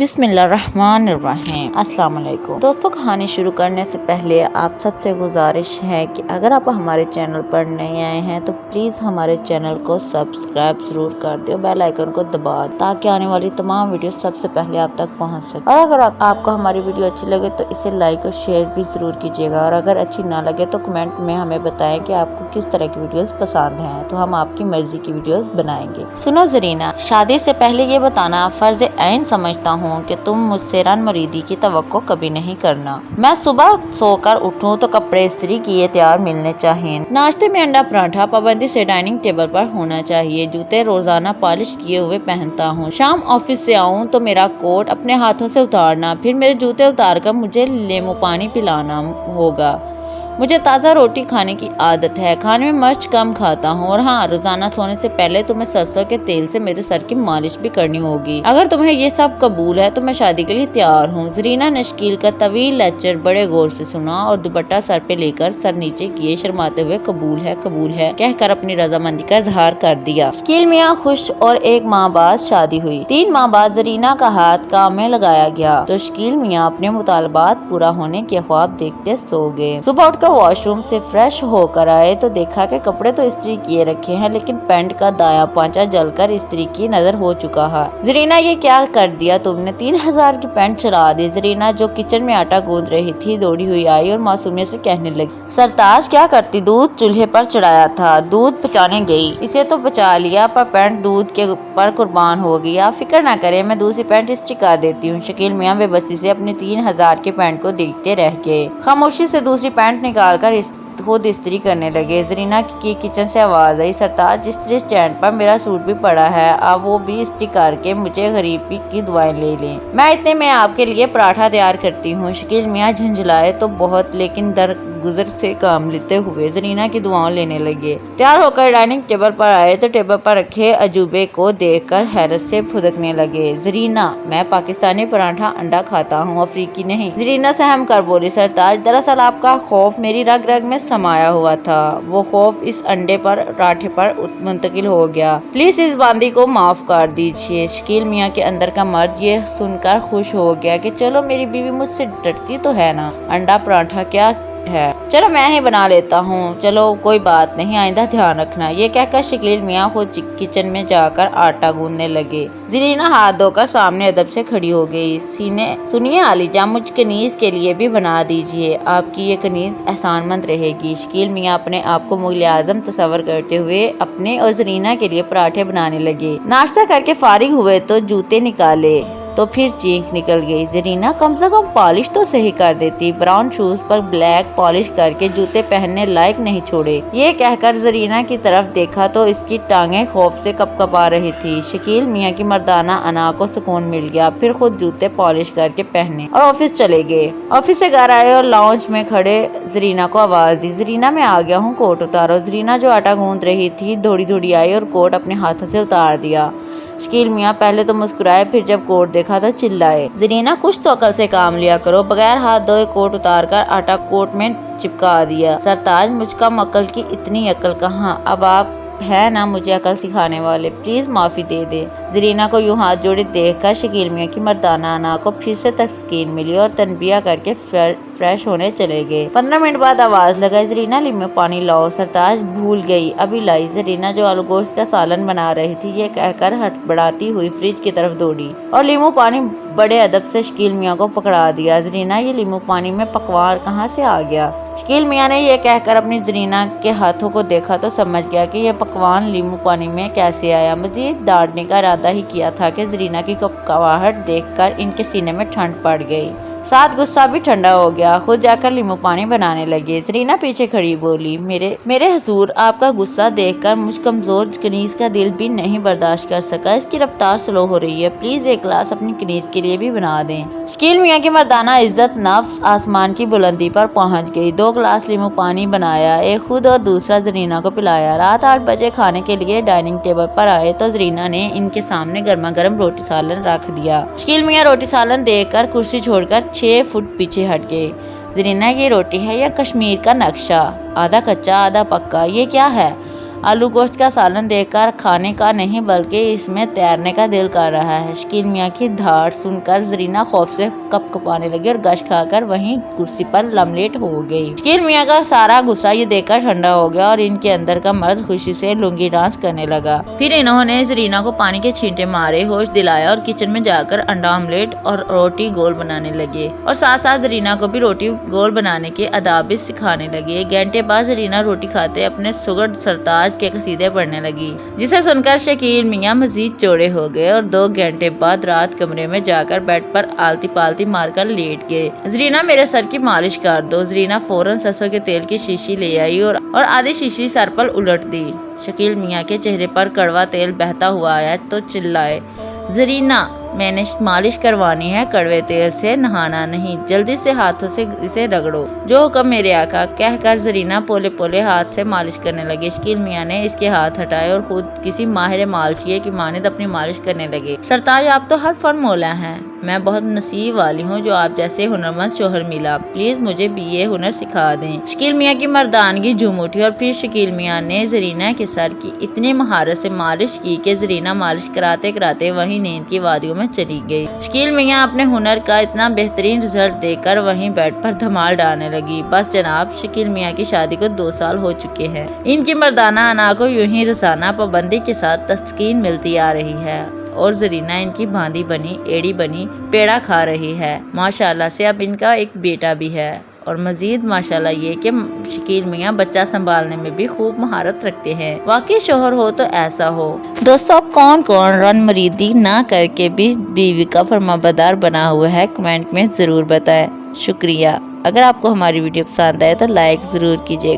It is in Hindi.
बिस्मिल्लाहिर्रहमानिर्रहीम। अस्सलाम वालेकुम दोस्तों, कहानी शुरू करने से पहले आप सबसे गुजारिश है कि अगर आप हमारे चैनल पर नए आए हैं तो प्लीज़ हमारे चैनल को सब्सक्राइब ज़रूर कर दो, बेल आइकन को दबा ताकि आने वाली तमाम वीडियो सबसे पहले आप तक पहुंच सके। और अगर आपको हमारी वीडियो अच्छी लगे तो इसे लाइक और शेयर भी ज़रूर कीजिएगा, और अगर अच्छी ना लगे तो कमेंट में हमें बताएं कि आपको किस तरह की वीडियोस पसंद हैं, तो हम आपकी मर्जी की वीडियोस बनाएंगे। सुनो ज़रीना, शादी से पहले ये बताना फर्ज ऐन समझता हूँ कि तुम मुझसे रन मरीदी की तवक्को कभी नहीं करना। मैं सुबह सोकर उठूं तो कपड़े इस्त्री किए तैयार मिलने चाहिए। नाश्ते में अंडा पराठा पाबंदी से डाइनिंग टेबल पर होना चाहिए। जूते रोजाना पॉलिश किए हुए पहनता हूँ। शाम ऑफिस से आऊँ तो मेरा कोट अपने हाथों से उतारना, फिर मेरे जूते उतारकर मुझे नींबू पानी पिलाना होगा। मुझे ताज़ा रोटी खाने की आदत है। खाने में मिर्च कम खाता हूँ, और हाँ, रोजाना सोने से पहले तुम्हें सरसों के तेल से मेरे सर की मालिश भी करनी होगी। अगर तुम्हें ये सब कबूल है तो मैं शादी के लिए तैयार हूँ। ज़रीना ने शकील का तवील लेक्चर बड़े गौर से सुना और दुपट्टा सर पे लेकर सर नीचे किए शर्माते हुए कबूल है कहकर अपनी रजामंदी का इजहार कर दिया। शकील मियाँ खुश, और 1 माह बाद शादी हुई। 3 माह बाद ज़रीना का हाथ काम में लगाया गया तो शकील मियाँ अपने मुतालबात पूरा होने के ख्वाब देखते सो गए। सुबह का वॉशरूम से फ्रेश होकर आए तो देखा कि कपड़े तो इस्त्री किए रखे हैं, लेकिन पैंट का दायां पांचा जलकर इस्त्री की नजर हो चुका है। ज़रीना, ये क्या कर दिया तुमने? 3000 की पैंट चला दी। ज़रीना, जो किचन में आटा गूंद रही थी, दौड़ी हुई आई और मासूमियत से कहने लगी, सरताज क्या करती? दूध चूल्हे पर चढ़ाया था, दूध पचाने गई। इसे तो बचा लिया, पर पैंट दूध के पर कुर्बान हो गई। आप फिक्र ना करें, मैं दूसरी पैंट इस्त्री कर देती हूँ। शकील मियाँ बेबसी से अपनी 3000 के पैंट को देखते रह गए। खामोशी से दूसरी पैंट निकालकर खुद इस्त्री करने लगे। ज़रीना की किचन से आवाज आई, सरताज, इस्त्री स्टैंड पर मेरा सूट भी पड़ा है, अब वो भी इस्त्री करके मुझे गरीबी की दुआएं ले लें। मैं इतने में आपके लिए पराठा तैयार करती हूँ। शकील मियाँ झंझलाए तो बहुत, लेकिन दर गुजर से काम लेते हुए ज़रीना की दुआओं लेने लगे। तैयार होकर डाइनिंग टेबल पर आए तो टेबल पर रखे अजूबे को देखकर हैरत से फुदकने लगे। ज़रीना, मैं पाकिस्तानी पराठा अंडा खाता हूँ, अफ्रीकी नहीं। ज़रीना सहम कर बोली, सरताज, दरअसल आपका खौफ मेरी रग रग में समाया हुआ था। वो खौफ इस अंडे पर पराठे पर मुंतकिल हो गया। प्लीज इस बांदी को माफ कर दीजिए। शकील मियाँ के अंदर का मर्द ये सुनकर खुश हो गया कि चलो, मेरी बीवी मुझसे डरती तो है ना, अंडा पराठा क्या है, चलो मैं ही बना लेता हूँ। चलो कोई बात नहीं, आइंदा ध्यान रखना। ये कहकर शकील मियाँ खुद किचन में जाकर आटा गूंदने लगे। ज़रीना हाथ धोकर सामने अदब से खड़ी हो गई। सुनिए आलिजा, मुझ कनीज के लिए भी बना दीजिए, आपकी ये कनीज एहसानमंद रहेगी। शकील मियाँ अपने आप को मुग़ल आज़म तस्वर करते हुए अपने और ज़रीना के लिए पराठे बनाने लगे। नाश्ता करके फारिग हुए तो जूते निकाले तो फिर चीख निकल गई। ज़रीना, कम से कम पॉलिश तो सही कर देती। ब्राउन शूज पर ब्लैक पॉलिश करके जूते पहनने लायक नहीं छोड़े। ये कहकर ज़रीना की तरफ देखा तो इसकी टांगें खौफ से कपकपा रही थी। शकील मियाँ की मर्दाना अना को सुकून मिल गया। फिर खुद जूते पॉलिश करके पहने और ऑफिस चले गए। ऑफिस से घर आए और लाउंज में खड़े ज़रीना को आवाज़ दी, ज़रीना, मैं आ गया हूँ, कोट उतारो। ज़रीना, जो आटा गूंद रही थी, दौड़ी दौड़ी आई और कोट अपने हाथों से उतार दिया। शकील मियाँ पहले तो मुस्कुराए, फिर जब कोट देखा तो चिल्लाए, ज़रीना, कुछ तो अकल से काम लिया करो। बगैर हाथ धोए कोट उतारकर आटा कोट में चिपका दिया। सरताज, मुझका अकल की इतनी अकल कहाँ, अब आप है ना मुझे अकल सिखाने वाले, प्लीज माफी दे दे। ज़रीना को यूं हाथ जोड़े देखकर शकील मियाँ की मर्दाना अना को फिर से तस्कीन मिली और तनबिया करके फ्रेश होने चले गए। 15 मिनट बाद आवाज लगाई, ज़रीना, लीमू पानी लाओ। सरताज, भूल गई, अभी लाई। ज़रीना, जो आलू गोश्त का सालन बना रही थी, ये कहकर हड़बड़ाती हुई फ्रिज की तरफ दौड़ी और लीमू पानी बड़े अदब से शकील मियाँ को पकड़ा दिया। ज़रीना, ये लीमू पानी में पकवान कहाँ से आ गया? शकील मियाँ ने यह कहकर अपनी ज़रीना के हाथों को देखा तो समझ गया कि यह पकवान लीमू पानी में कैसे आया। मजीद डांटने का इरादा ही किया था कि ज़रीना की कपकवाहट देखकर इनके सीने में ठंड पड़ गई। साथ गुस्सा भी ठंडा हो गया। खुद जाकर लीमू पानी बनाने लगे। ज़रीना पीछे खड़ी बोली, मेरे हजूर, आपका गुस्सा देखकर मुझ कमजोर कनीज का दिल भी नहीं बर्दाश्त कर सका। इसकी रफ्तार स्लो हो रही है, प्लीज एक गिलास अपनी कनीज के लिए भी बना दें। शकील मियाँ की मर्दाना इज्जत नफ्स आसमान की बुलंदी पर पहुंच गई। 2 गिलास लीमू पानी बनाया, एक खुद और दूसरा ज़रीना को पिलाया। रात 8 बजे खाने के लिए डाइनिंग टेबल पर आए तो ज़रीना ने इनके सामने गर्मा गर्म रोटी सालन रख दिया। शकील मियाँ रोटी सालन देखकर कुर्सी छोड़कर 6 फुट पीछे हट गए। ज़रीना, ये रोटी है या कश्मीर का नक्शा, आधा कच्चा आधा पक्का, ये क्या है? आलू गोश्त का सालन देखकर खाने का नहीं बल्कि इसमें तैरने का दिल कर रहा है। शकील मियाँ की धाड़ सुनकर जरीना खौफ से कपकपाने लगी और गश खाकर वहीं कुर्सी पर लमलेट हो गई। शकील मियाँ का सारा गुस्सा ये देखकर ठंडा हो गया और इनके अंदर का मर्द खुशी से लुंगी डांस करने लगा। फिर इन्होंने जरीना को पानी के छींटे मारे, होश दिलाया और किचन में जाकर अंडा ऑमलेट और रोटी गोल बनाने लगे और साथ साथ जरीना को भी रोटी गोल बनाने के आदाब भी सिखाने लगे। एक घंटे बाद जरीना रोटी खाते अपने सुगढ़ सरताज के कसीदे पढ़ने लगी, जिसे सुनकर शकील मियाँ मजीद चौड़े हो गए और 2 घंटे बाद रात कमरे में जाकर बेड पर आलती पालती मारकर लेट गए। जरीना मेरे सर की मालिश कर दो। जरीना फौरन सरसों के तेल की शीशी ले आई और आधी शीशी सर पर उलट दी। शकील मियाँ के चेहरे पर कड़वा तेल बहता हुआ आया तो चिल्लाए, जरीना मैंने मालिश करवानी है, कड़वे तेल से नहाना नहीं, जल्दी से हाथों से इसे रगड़ो। जो हुक्म मेरे आका, कहकर जरीना पोले पोले हाथ से मालिश करने लगे। शकील मियाँ ने इसके हाथ हटाए और खुद किसी माहिर मालफिये की मानिंद अपनी मालिश करने लगे। सरताज आप तो हर फन मौला हैं, मैं बहुत नसीब वाली हूँ जो आप जैसे हुनरमंद शोहर मिला, प्लीज मुझे भी ये हुनर सिखा दें। शकील मियाँ की मर्दानगी झूम उठी और फिर शकील मियाँ ने जरीना के सर की इतनी महारत से मालिश की कि जरीना मालिश कराते कराते वहीं नींद की वादियों में चली गई। शकील मियाँ अपने हुनर का इतना बेहतरीन रिजल्ट देकर वहीं बेड पर धमाल डालने लगी। बस जनाब, शकील मियाँ की शादी को 2 साल हो चुके हैं। इनकी मर्दाना अना को यूं ही रोजाना पाबंदी के साथ तस्कीन मिलती आ रही है और जरीना इनकी बांदी बनी, एड़ी बनी, पेड़ा खा रही है। माशाल्लाह से अब इनका एक बेटा भी है और मजीद माशाल्लाह ये कि शकील मियाँ बच्चा संभालने में भी खूब महारत रखते हैं। वाकई शोहर हो तो ऐसा हो। दोस्तों, अब कौन कौन रन मरीदी ना करके भी बीवी का फरमाबरदार बना हुआ है, कमेंट में ज़रूर बताएं। शुक्रिया। अगर आपको हमारी वीडियो पसंद आए तो लाइक ज़रूर कीजिएगा।